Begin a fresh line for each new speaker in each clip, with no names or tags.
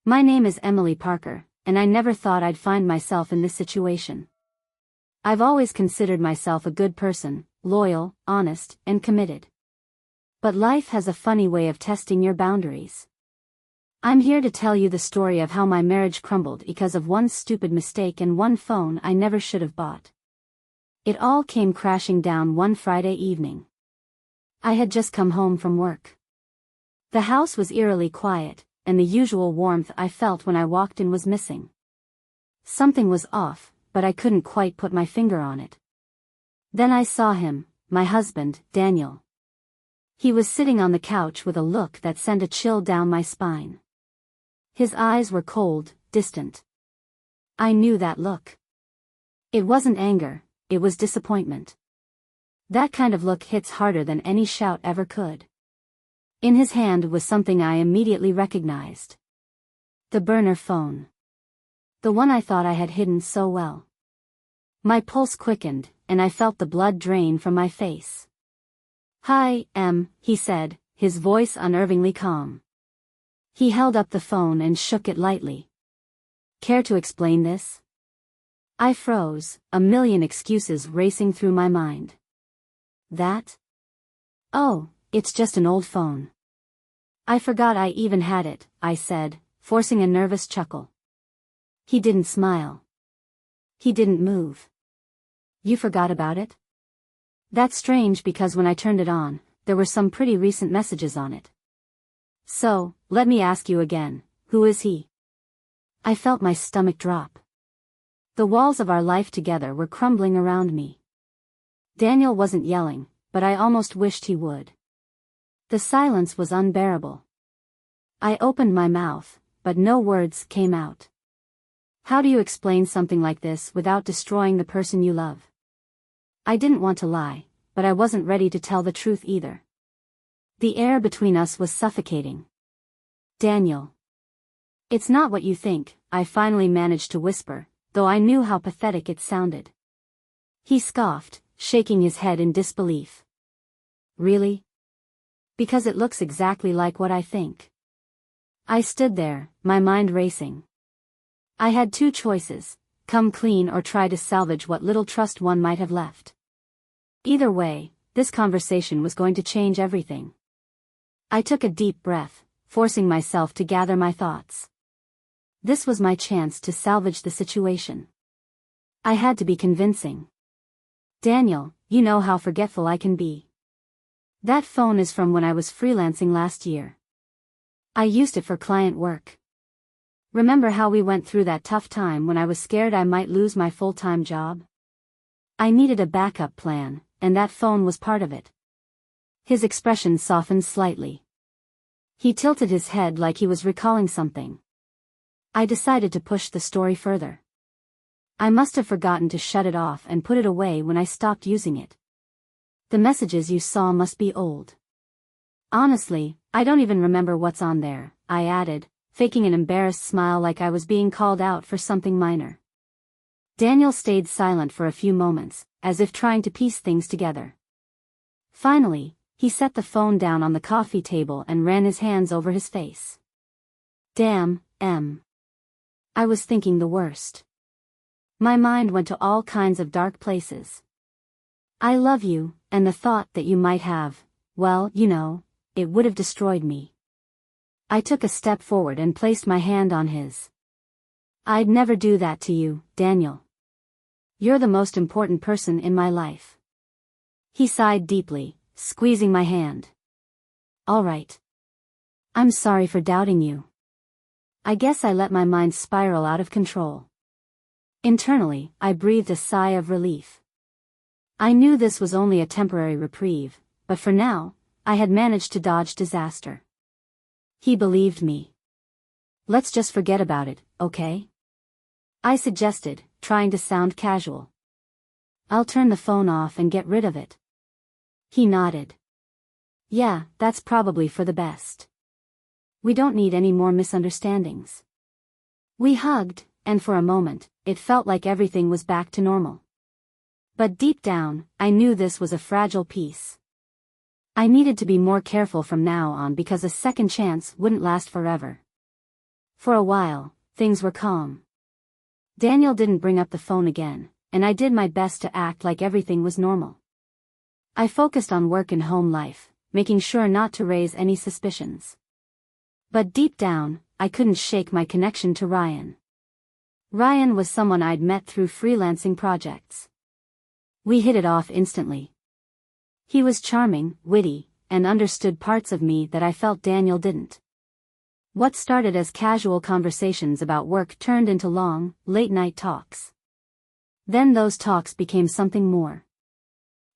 My name is Emily Parker, and I never thought I'd find myself in this situation. I've always considered myself a good person, loyal, honest, and committed. But life has a funny way of testing your boundaries. I'm here to tell you the story of how my marriage crumbled because of one stupid mistake and one phone I never should have bought. It all came crashing down one Friday evening. I had just come home from work. The house was eerily quiet, and the usual warmth I felt when I walked in was missing. Something was off, but I couldn't quite put my finger on it. Then I saw him, my husband, Daniel. He was sitting on the couch with a look that sent a chill down my spine. His eyes were cold, distant. I knew that look. It wasn't anger, it was disappointment. That kind of look hits harder than any shout ever could. In his hand was something I immediately recognized. The burner phone. The one I thought I had hidden so well. My pulse quickened, and I felt the blood drain from my face. "Hi, Em," he said, his voice unnervingly calm. He held up the phone and shook it lightly. "Care to explain this?" I froze, a million excuses racing through my mind. "That? Oh, it's just an old phone. I forgot I even had it," I said, forcing a nervous chuckle. He didn't smile. He didn't move. "You forgot about it?" "That's strange because when I turned it on, there were some pretty recent messages on it. So, let me ask you again, who is he?" I felt my stomach drop. The walls of our life together were crumbling around me. Daniel wasn't yelling, but I almost wished he would. The silence was unbearable. I opened my mouth, but no words came out. How do you explain something like this without destroying the person you love? I didn't want to lie, but I wasn't ready to tell the truth either. The air between us was suffocating. "Daniel. It's not what you think," I finally managed to whisper, though I knew how pathetic it sounded. He scoffed, shaking his head in disbelief. "Really? Because it looks exactly like what I think." I stood there, my mind racing. I had two choices, come clean or try to salvage what little trust one might have left. Either way, this conversation was going to change everything. I took a deep breath, forcing myself to gather my thoughts. This was my chance to salvage the situation. I had to be convincing. "Daniel, you know how forgetful I can be. That phone is from when I was freelancing last year. I used it for client work. Remember how we went through that tough time when I was scared I might lose my full-time job? I needed a backup plan, and that phone was part of it." His expression softened slightly. He tilted his head like he was recalling something. I decided to push the story further. "I must have forgotten to shut it off and put it away when I stopped using it. The messages you saw must be old. Honestly, I don't even remember what's on there," I added, faking an embarrassed smile like I was being called out for something minor. Daniel stayed silent for a few moments, as if trying to piece things together. Finally, he set the phone down on the coffee table and ran his hands over his face. "Damn, Em. I was thinking the worst. My mind went to all kinds of dark places. I love you, and the thought that you might have, well, you know, it would have destroyed me." I took a step forward and placed my hand on his. "I'd never do that to you, Daniel. You're the most important person in my life." He sighed deeply, squeezing my hand. "All right. I'm sorry for doubting you. I guess I let my mind spiral out of control." Internally, I breathed a sigh of relief. I knew this was only a temporary reprieve, but for now, I had managed to dodge disaster. He believed me. "Let's just forget about it, okay?" I suggested, trying to sound casual. "I'll turn the phone off and get rid of it." He nodded. "Yeah, that's probably for the best. We don't need any more misunderstandings." We hugged, and for a moment, it felt like everything was back to normal. But deep down, I knew this was a fragile piece. I needed to be more careful from now on because a second chance wouldn't last forever. For a while, things were calm. Daniel didn't bring up the phone again, and I did my best to act like everything was normal. I focused on work and home life, making sure not to raise any suspicions. But deep down, I couldn't shake my connection to Ryan. Ryan was someone I'd met through freelancing projects. We hit it off instantly. He was charming, witty, and understood parts of me that I felt Daniel didn't. What started as casual conversations about work turned into long, late-night talks. Then those talks became something more.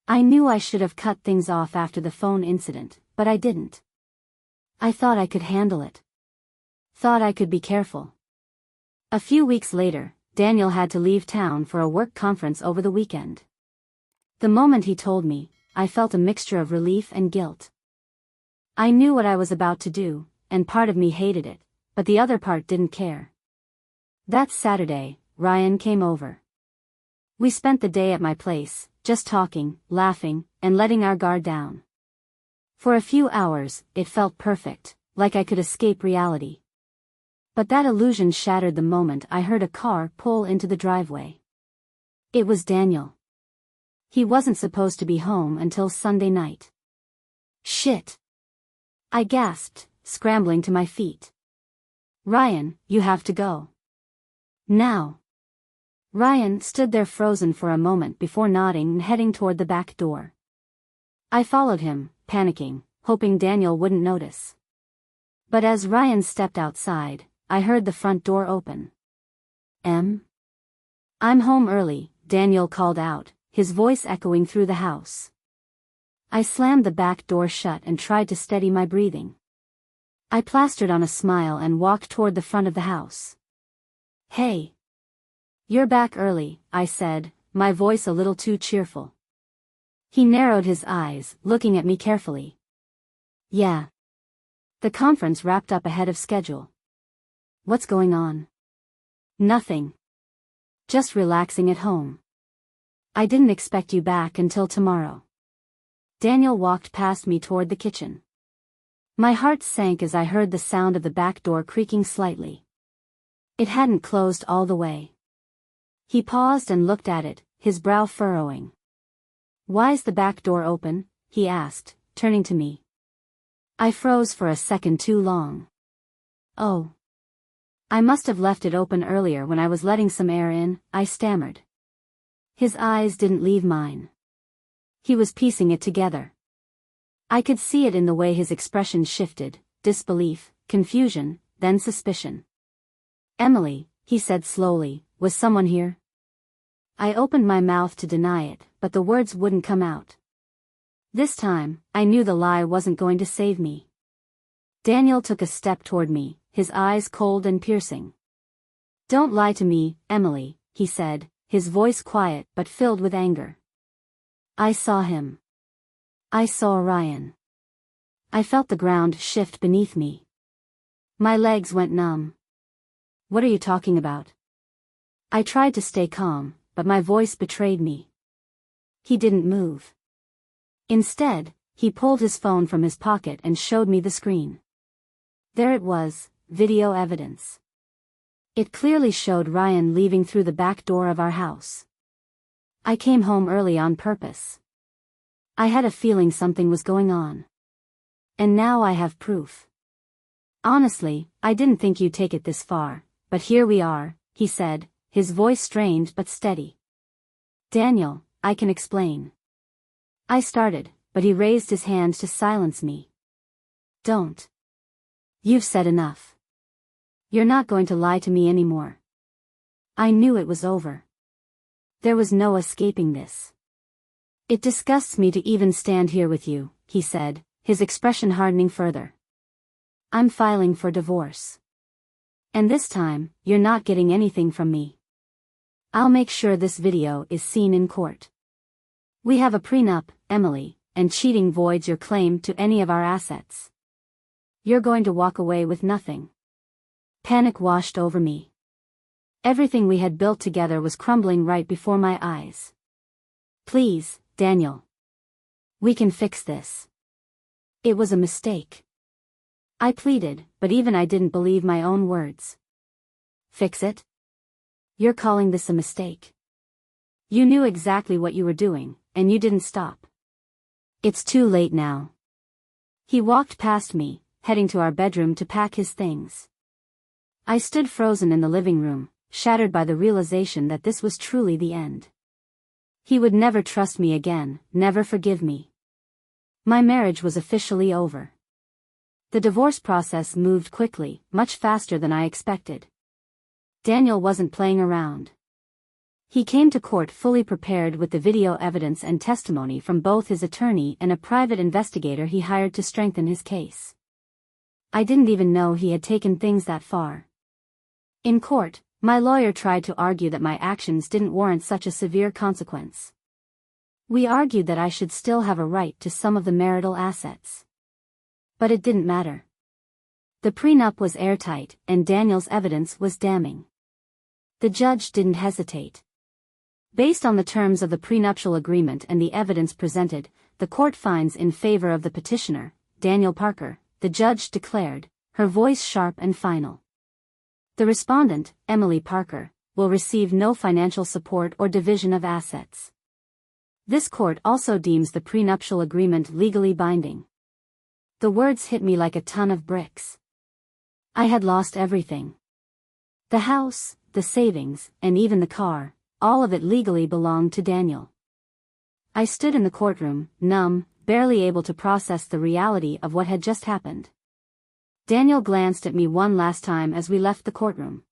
I knew I should have cut things off after the phone incident, but I didn't. I thought I could handle it. Thought I could be careful. A few weeks later, Daniel had to leave town for a work conference over the weekend. The moment he told me, I felt a mixture of relief and guilt. I knew what I was about to do, and part of me hated it, but the other part didn't care. That Saturday, Ryan came over. We spent the day at my place, just talking, laughing, and letting our guard down. For a few hours, it felt perfect, like I could escape reality. But that illusion shattered the moment I heard a car pull into the driveway. It was Daniel. He wasn't supposed to be home until Sunday night. Shit! I gasped, scrambling to my feet. Ryan, you have to go. Now. Ryan stood there frozen for a moment before nodding and heading toward the back door. I followed him, panicking, hoping Daniel wouldn't notice. But as Ryan stepped outside, I heard the front door open. I'm home early, Daniel called out, his voice echoing through the house. I slammed the back door shut and tried to steady my breathing. I plastered on a smile and walked toward the front of the house. Hey. You're back early, I said, my voice a little too cheerful. He narrowed his eyes, looking at me carefully. Yeah. The conference wrapped up ahead of schedule. What's going on? Nothing. Just relaxing at home. I didn't expect you back until tomorrow. Daniel walked past me toward the kitchen. My heart sank as I heard the sound of the back door creaking slightly. It hadn't closed all the way. He paused and looked at it, his brow furrowing. Why's the back door open? He asked, turning to me. I froze for a second too long. Oh. I must have left it open earlier when I was letting some air in, I stammered. His eyes didn't leave mine. He was piecing it together. I could see it in the way his expression shifted, disbelief, confusion, then suspicion. Emily, he said slowly, was someone here? I opened my mouth to deny it, but the words wouldn't come out. This time, I knew the lie wasn't going to save me. Daniel took a step toward me, his eyes cold and piercing. Don't lie to me, Emily, he said, his voice quiet but filled with anger. I saw him. I saw Ryan. I felt the ground shift beneath me. My legs went numb. What are you talking about? I tried to stay calm, but my voice betrayed me. He didn't move. Instead, he pulled his phone from his pocket and showed me the screen. There it was, video evidence. It clearly showed Ryan leaving through the back door of our house. I came home early on purpose. I had a feeling something was going on. And now I have proof. Honestly, I didn't think you'd take it this far, but here we are, he said, his voice strained but steady. Daniel, I can explain. I started, but he raised his hand to silence me. Don't. You've said enough. You're not going to lie to me anymore. I knew it was over. There was no escaping this. It disgusts me to even stand here with you, he said, his expression hardening further. I'm filing for divorce. And this time, you're not getting anything from me. I'll make sure this video is seen in court. We have a prenup, Emily, and cheating voids your claim to any of our assets. You're going to walk away with nothing. Panic washed over me. Everything we had built together was crumbling right before my eyes. Please, Daniel. We can fix this. It was a mistake. I pleaded, but even I didn't believe my own words. Fix it? You're calling this a mistake? You knew exactly what you were doing, and you didn't stop. It's too late now. He walked past me, heading to our bedroom to pack his things. I stood frozen in the living room, shattered by the realization that this was truly the end. He would never trust me again, never forgive me. My marriage was officially over. The divorce process moved quickly, much faster than I expected. Daniel wasn't playing around. He came to court fully prepared with the video evidence and testimony from both his attorney and a private investigator he hired to strengthen his case. I didn't even know he had taken things that far. In court, my lawyer tried to argue that my actions didn't warrant such a severe consequence. We argued that I should still have a right to some of the marital assets. But it didn't matter. The prenup was airtight, and Daniel's evidence was damning. The judge didn't hesitate. Based on the terms of the prenuptial agreement and the evidence presented, the court finds in favor of the petitioner, Daniel Parker, the judge declared, her voice sharp and final. The respondent, Emily Parker, will receive no financial support or division of assets. This court also deems the prenuptial agreement legally binding. The words hit me like a ton of bricks. I had lost everything. The house, the savings, and even the car, all of it legally belonged to Daniel. I stood in the courtroom, numb, barely able to process the reality of what had just happened. Daniel glanced at me one last time as we left the courtroom.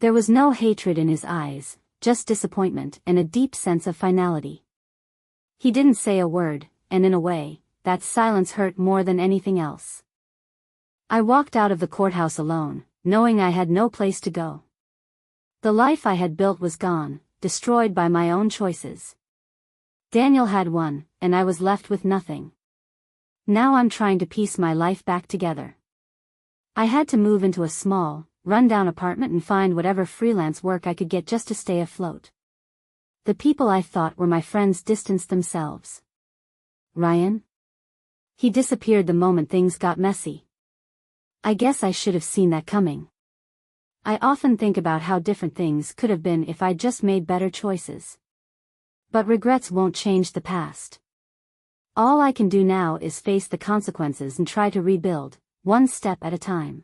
There was no hatred in his eyes, just disappointment and a deep sense of finality. He didn't say a word, and in a way, that silence hurt more than anything else. I walked out of the courthouse alone, knowing I had no place to go. The life I had built was gone, destroyed by my own choices. Daniel had won, and I was left with nothing. Now I'm trying to piece my life back together. I had to move into a small, run-down apartment and find whatever freelance work I could get just to stay afloat. The people I thought were my friends distanced themselves. Ryan? He disappeared the moment things got messy. I guess I should have seen that coming. I often think about how different things could have been if I'd just made better choices. But regrets won't change the past. All I can do now is face the consequences and try to rebuild, one step at a time.